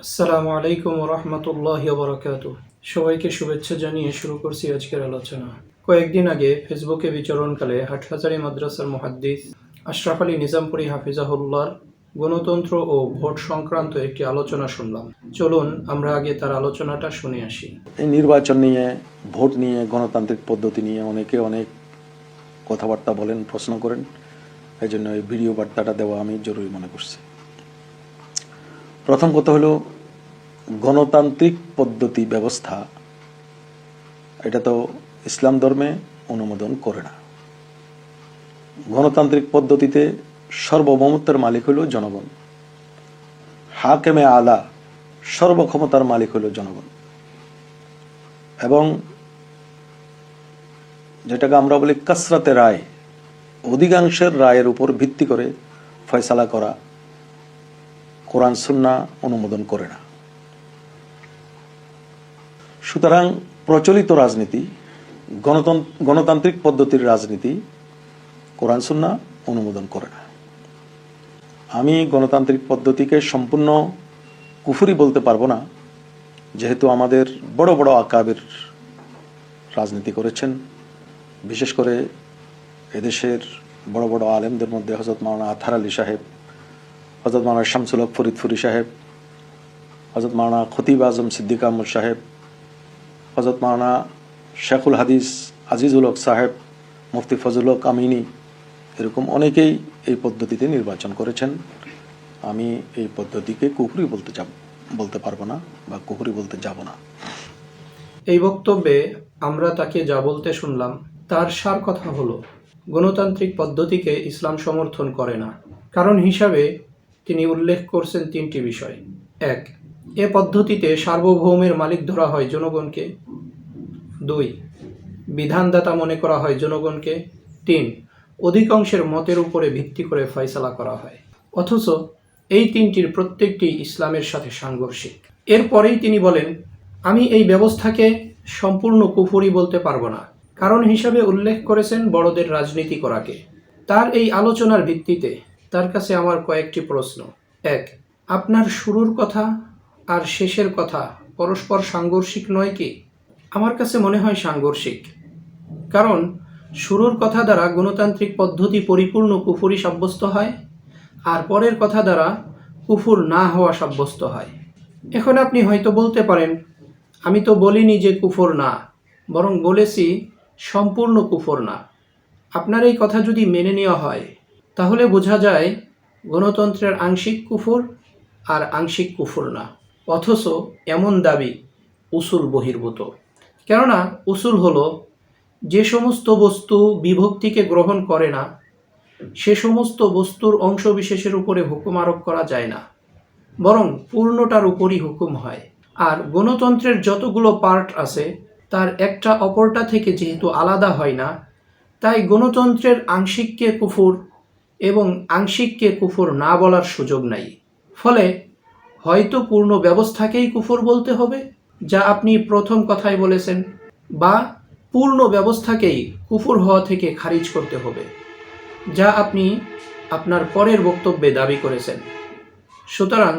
আসসালামু আলাইকুম রহমতুল্লাহি বারাকাতু। সবাইকে শুভেচ্ছা জানিয়ে শুরু করছি আজকের আলোচনা। কয়েকদিন আগে ফেসবুকে বিচরণকালে হাটহাজারী মাদ্রাসার মুহাদ্দিস আশরাফ আলী নিজামপুরী হাফিজাহুল্লাহর গণতন্ত্র ও ভোট সংক্রান্ত একটি আলোচনা শুনলাম। চলুন আমরা আগে তার আলোচনাটা শুনে আসি। এই নির্বাচন নিয়ে, ভোট নিয়ে, গণতান্ত্রিক পদ্ধতি নিয়ে অনেকে অনেক কথাবার্তা বলেন, প্রশ্ন করেন। এই জন্য এই ভিডিও বার্তাটা দেওয়া আমি জরুরি মনে করছি। প্রথম কথা হলো, গণতান্ত্রিক পদ্ধতি ব্যবস্থা এটা তো ইসলাম ধর্মে অনুমোদন করে না। গণতান্ত্রিক পদ্ধতিতে সার্বভৌমত্বের মালিক হলো জনগণ। হাকেমে আলা, সর্বক্ষমতার মালিক হলো জনগণ। এবং যেটাকে আমরা বলি কাসরাতে রায়, অধিকাংশের রায়ের উপর ভিত্তি করে ফয়সালা করা কোরআন সুন্নাহ অনুমোদন করে না। সুতরাং প্রচলিত রাজনীতি, গণতান্ত্রিক পদ্ধতির রাজনীতি কোরআন সুন্নাহ অনুমোদন করে না। আমি গণতান্ত্রিক পদ্ধতিকে সম্পূর্ণ কুফরি বলতে পারবো না, যেহেতু আমাদের বড় বড় আকাবের রাজনীতি করেছেন। বিশেষ করে এদেশের বড় বড় আলেমদের মধ্যে হযরত মাওলানা আতহার আলী সাহেব, হযরত মাওলানা শামসুল হক ফরিদপুরি সাহেব, হযরত মাওলানা খতিব আজম সিদ্দিক আহমদ সাহেব, হযরত মাওলানা শেখুল হাদিস আজিজুল হক সাহেব, মুফতি ফজলুল হক আমিনী, এরকম অনেকেই এই পদ্ধতিতে নির্বাচন করেছেন। আমি এই পদ্ধতিকে কুফরি বলতে পারবো না বা কুফরি বলতে যাব না। এই বক্তব্যে আমরা তাকে যা বলতে শুনলাম তার সার কথা হলো, গণতান্ত্রিক পদ্ধতিকে ইসলাম সমর্থন করে না। কারণ হিসাবে তিনি উল্লেখ করছেন তিনটি বিষয়। এক, এ পদ্ধতিতে সার্বভৌমের মালিক ধরা হয় জনগণকে। 2, বিধানদাতা মনে করা হয় জনগণকে। 3, অধিকাংশের মতের উপরে ভিত্তি করে ফয়সালা করা হয়। অথচ এই তিনটির প্রত্যেকটি ইসলামের সাথে সাংঘর্ষিক। এরপরেই তিনি বলেন, আমি এই ব্যবস্থাকে সম্পূর্ণ কুফরি বলতে পারবো না। কারণ হিসাবে উল্লেখ করেছেন বড়দের রাজনীতি করাকে। তার এই আলোচনার ভিত্তিতে তার কাছে আমার কয়েকটি প্রশ্ন। 1, আপনার শুরুর কথা আর শেষের কথা পরস্পর সাংঘর্ষিক নয় কি? আমার কাছে মনে হয় সাংঘর্ষিক। কারণ শুরুর কথা দ্বারা গণতান্ত্রিক পদ্ধতি পরিপূর্ণ কুফরি সাব্যস্ত হয়, আর পরের কথা দ্বারা কুফর না হওয়া সাব্যস্ত হয়। এখন আপনি হয়তো বলতে পারেন, আমি তো বলিনি যে কুফর না, বরং বলেছি সম্পূর্ণ কুফর না। আপনার এই কথা যদি মেনে নেওয়া হয়, তাহলে বোঝা যায় গণতন্ত্রের আংশিক কুফর আর আংশিক কুফর না। অথচ এমন দাবি উসুল বহির্ভূত। কেননা উসুল হলো, যে সমস্ত বস্তু বিভক্তিকে গ্রহণ করে না, সে সমস্ত বস্তুর অংশবিশেষের উপরে হুকুম আরোপ করা যায় না, বরং পূর্ণটার উপরই হুকুম হয়। আর গণতন্ত্রের যতগুলো পার্ট আছে, তার একটা অপরটা থেকে যেহেতু আলাদা হয় না, তাই গণতন্ত্রের আংশিককে কুফর এবং আংশিককে কুফর না বলার সুযোগ নাই। ফলে হয়তো পূর্ণ ব্যবস্থাকেই কুফর বলতে হবে, যা আপনি প্রথম কথায় বলেছেন, বা পূর্ণ ব্যবস্থাকেই কুফর হওয়া থেকে খারিজ করতে হবে, যা আপনি আপনার পরের বক্তব্যে দাবি করেছেন। সুতরাং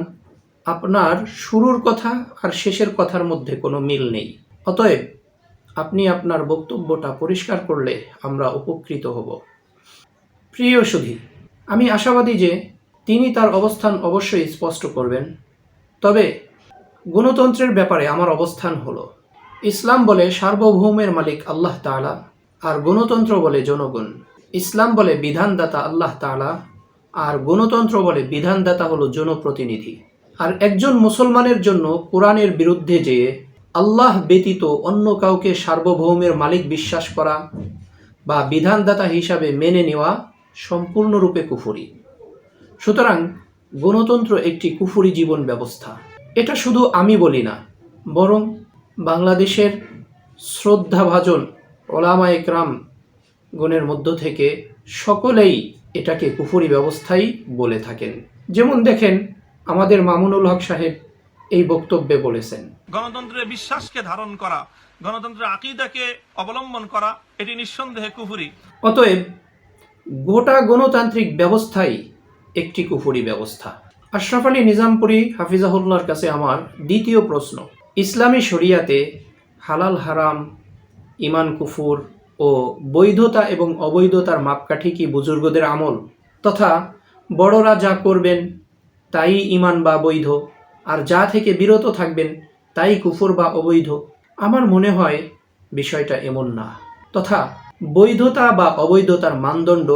আপনার শুরুর কথা আর শেষের কথার মধ্যে কোনো মিল নেই। অতএব আপনি আপনার বক্তব্যটা পরিষ্কার করলে আমরা উপকৃত হব। প্রিয় সুধী, আমি আশাবাদী যে তিনি তার অবস্থান অবশ্যই স্পষ্ট করবেন। তবে গণতন্ত্রের ব্যাপারে আমার অবস্থান হলো, ইসলাম বলে সার্বভৌমের মালিক আল্লাহ তাআলা, আর গণতন্ত্র বলে জনগণ। ইসলাম বলে বিধানদাতা আল্লাহ তাআলা, আর গণতন্ত্র বলে বিধানদাতা হলো জনপ্রতিনিধি। আর একজন মুসলমানের জন্য কোরআনের বিরুদ্ধে যেয়ে আল্লাহ ব্যতীত অন্য কাউকে সার্বভৌমের মালিক বিশ্বাস করা বা বিধানদাতা হিসাবে মেনে নেওয়া সম্পূর্ণরূপে কুফরি। সুতরাং গণতন্ত্র একটি কুফরি জীবন ব্যবস্থা। এটা শুধু আমি বলি না, বরং বাংলাদেশের শ্রদ্ধাভাজন ওলামা একরাম গণের মধ্য থেকে সকলেই এটাকে কুফরি ব্যবস্থাই বলে থাকেন। যেমন দেখেন, আমাদের মামুনুল হক সাহেব এই বক্তব্যে বলেছেন, গণতন্ত্রের বিশ্বাসকে ধারণ করা, গণতন্ত্রের আকীদাকে অবলম্বন করা, এটি নিঃসন্দেহে কুফরি। অতএব গোটা গণতান্ত্রিক ব্যবস্থাই একটি কুফরি ব্যবস্থা। আশরাফ আলী নিজামপুরী হাফিজাহুল্লাহর কাছে আমার দ্বিতীয় প্রশ্ন, ইসলামী শরিয়াতে হালাল হারাম, ইমান কুফুর ও বৈধতা এবং অবৈধতার মাপকাঠি কি বুজুর্গদের আমল, তথা বড়রা যা করবেন তাই ইমান বা বৈধ, আর যা থেকে বিরত থাকবেন তাই কুফর বা অবৈধ? আমার মনে হয় বিষয়টা এমন না, তথা বৈধতা বা অবৈধতার মানদণ্ড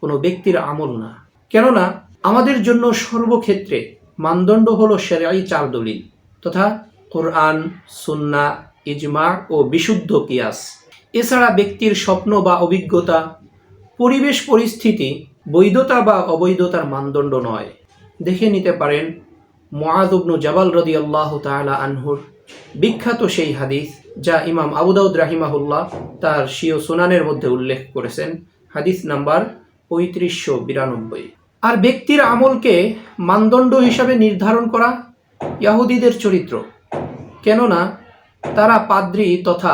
কোনো ব্যক্তির আমল না। কেননা আমাদের জন্য সর্বক্ষেত্রে মানদণ্ড হলো শরঈ 4 দলিল, তথা কোরআন, সুন্নাহ, ইজমা ও বিশুদ্ধ কিয়াস। এছাড়া ব্যক্তির স্বপ্ন বা অভিজ্ঞতা, পরিবেশ পরিস্থিতি বৈধতা বা অবৈধতার মানদণ্ড নয়। দেখে নিতে পারেন মুআয ইবনে জাবাল রাদিয়াল্লাহু তাআলা আনহুর বিখ্যাত সেই হাদিস, যা ইমাম আবু দাউদ রাহিমাহুল্লাহ তার স্বীয় সুনানের মধ্যে উল্লেখ করেছেন, হাদিস নাম্বার 3592। আর ব্যক্তির আমলকে মানদণ্ড হিসাবে নির্ধারণ করা ইহুদিদের চরিত্র, কেননা তারা পাদ্রী তথা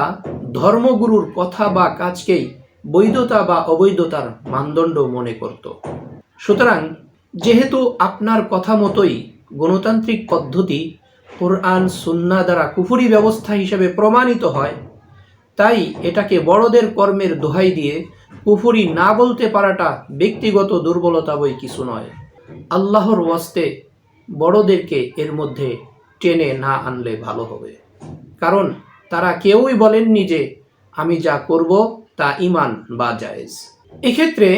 ধর্মগুরুর কথা বা কাজকেই বৈধতা বা অবৈধতার মানদণ্ড মনে করত। সুতরাং যেহেতু আপনার কথা মতোই গণতান্ত্রিক পদ্ধতি কোরআন সুন্নাহ দ্বারা কুফরি ব্যবস্থা হিসেবে প্রমাণিত হয়, তাই এটাকে বড়দের কর্মের দোহাই দিয়ে কুফরি না বলতে পারাটা ব্যক্তিগত দুর্বলতা বই কিছু নয়। আল্লাহর ওয়াস্তে বড়দেরকে এর মধ্যে টেনে না আনলে ভালো হবে, কারণ তারা কেউই বলেননি যে আমি যা করব তা ঈমান বা জায়েজ। এক্ষেত্রে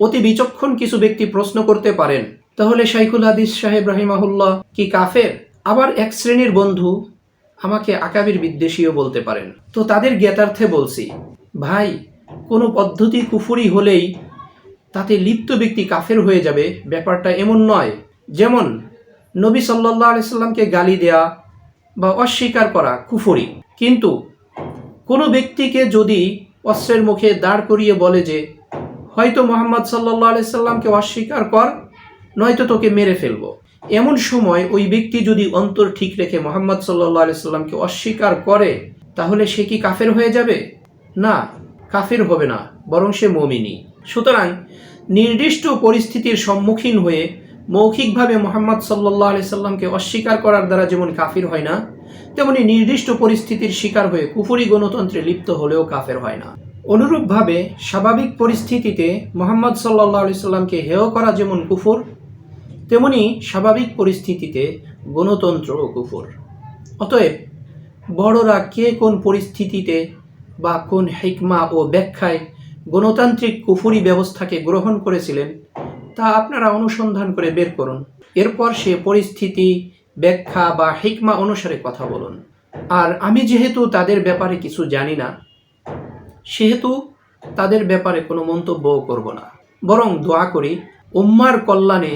অতি বিচক্ষণ কিছু ব্যক্তি প্রশ্ন করতে পারেন, তাহলে শাইখুল হাদিস সাহেব রাহিমাহুল্লাহ কি কাফের? আবার এক শ্রেণীর বন্ধু আমাকে আকাবির বিদ্বেষীও বলতে পারেন। তো তাদের জ্ঞাতার্থে বলছি, ভাই, কোনো পদ্ধতি কুফরি হলেই তাতে লিপ্ত ব্যক্তি কাফের হয়ে যাবে, ব্যাপারটা এমন নয়। যেমন নবী সাল্লাল্লাহু আলাইহি সাল্লামকে গালি দেয়া বা অস্বীকার করা কুফরি, কিন্তু কোনো ব্যক্তিকে যদি অস্ত্রের মুখে দাঁড় করিয়ে বলে যে হয়তো মুহাম্মদ সাল্লাল্লাহু আলাইহি সাল্লামকে অস্বীকার কর, নয়তো তোকে মেরে ফেলবো, এমন সময় ওই ব্যক্তি যদি অন্তর ঠিক রেখে মুহাম্মদ সাল্লাল্লাহু আলাইহি সাল্লামকে অস্বীকার করে, তাহলে সে কি কাফের হয়ে যাবে? না, কাফের হবে না, বরং সে মুমিনী। সুতরাং নির্দিষ্ট পরিস্থিতির সম্মুখীন হয়ে মৌখিকভাবে মুহাম্মদ সাল্লাল্লাহু আলাইহি সাল্লামকে অস্বীকার করার দ্বারা যেমন কাফির হয় না, তেমনি নির্দিষ্ট পরিস্থিতির শিকার হয়ে কুফরি গণতন্ত্রে লিপ্ত হলেও কাফের হয় না। অনুরূপভাবে স্বাভাবিক পরিস্থিতিতে মুহাম্মদ সাল্লাল্লাহু আলাইহি সাল্লামকে হেয় করা যেমন কুফর, তেমনি স্বাভাবিক পরিস্থিতিতে গণতন্ত্রও কুফর। অতএব বড়রা কে কোন পরিস্থিতিতে বা কোন হিকমা ও ব্যাখ্যায় গণতান্ত্রিক কুফরি ব্যবস্থাকে গ্রহণ করেছিলেন, তা আপনারা অনুসন্ধান করে বের করুন। এরপর সে পরিস্থিতি, ব্যাখ্যা বা হিকমা অনুসারে কথা বলুন। আর আমি যেহেতু তাদের ব্যাপারে কিছু জানি না, সেহেতু তাদের ব্যাপারে কোনো মন্তব্যও করব না, বরং দোয়া করি উম্মার কল্যাণে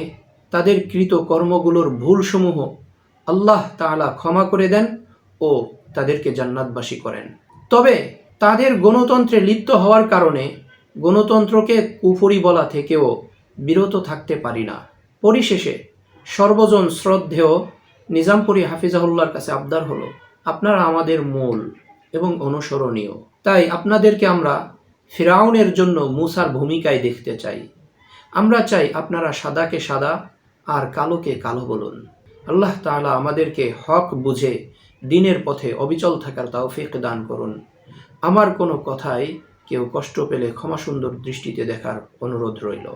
তাদের কৃত কর্মগুলোর ভুলসমূহ আল্লাহ তাআলা ক্ষমা করে দেন ও তাদেরকে জান্নাতবাসী করেন। তবে তাদের গণতন্ত্রে লিপ্ত হওয়ার কারণে গণতন্ত্রকে কুফরি বলা থেকেও বিরত থাকতে পারি না। পরিশেষে সর্বজন শ্রদ্ধেয় নিজামপুরী হাফিজাহুল্লাহর কাছে আবদার হলো, আপনারা আমাদের মূল এবং অনুসরণীয়, তাই আপনাদেরকে আমরা ফিরাউনের জন্য মূসার ভূমিকায় দেখতে চাই। আমরা চাই আপনারা সাদাকে সাদা আর কালোকে কালো বলুন। আল্লাহ তাআলা আমাদেরকে হক বুঝে দ্বীনের পথে অবিচল থাকার তৌফিক দান করুন। আমার কোনো কথায় কেউ কষ্ট পেলে ক্ষমা সুন্দর দৃষ্টিতে দেখার অনুরোধ রইল।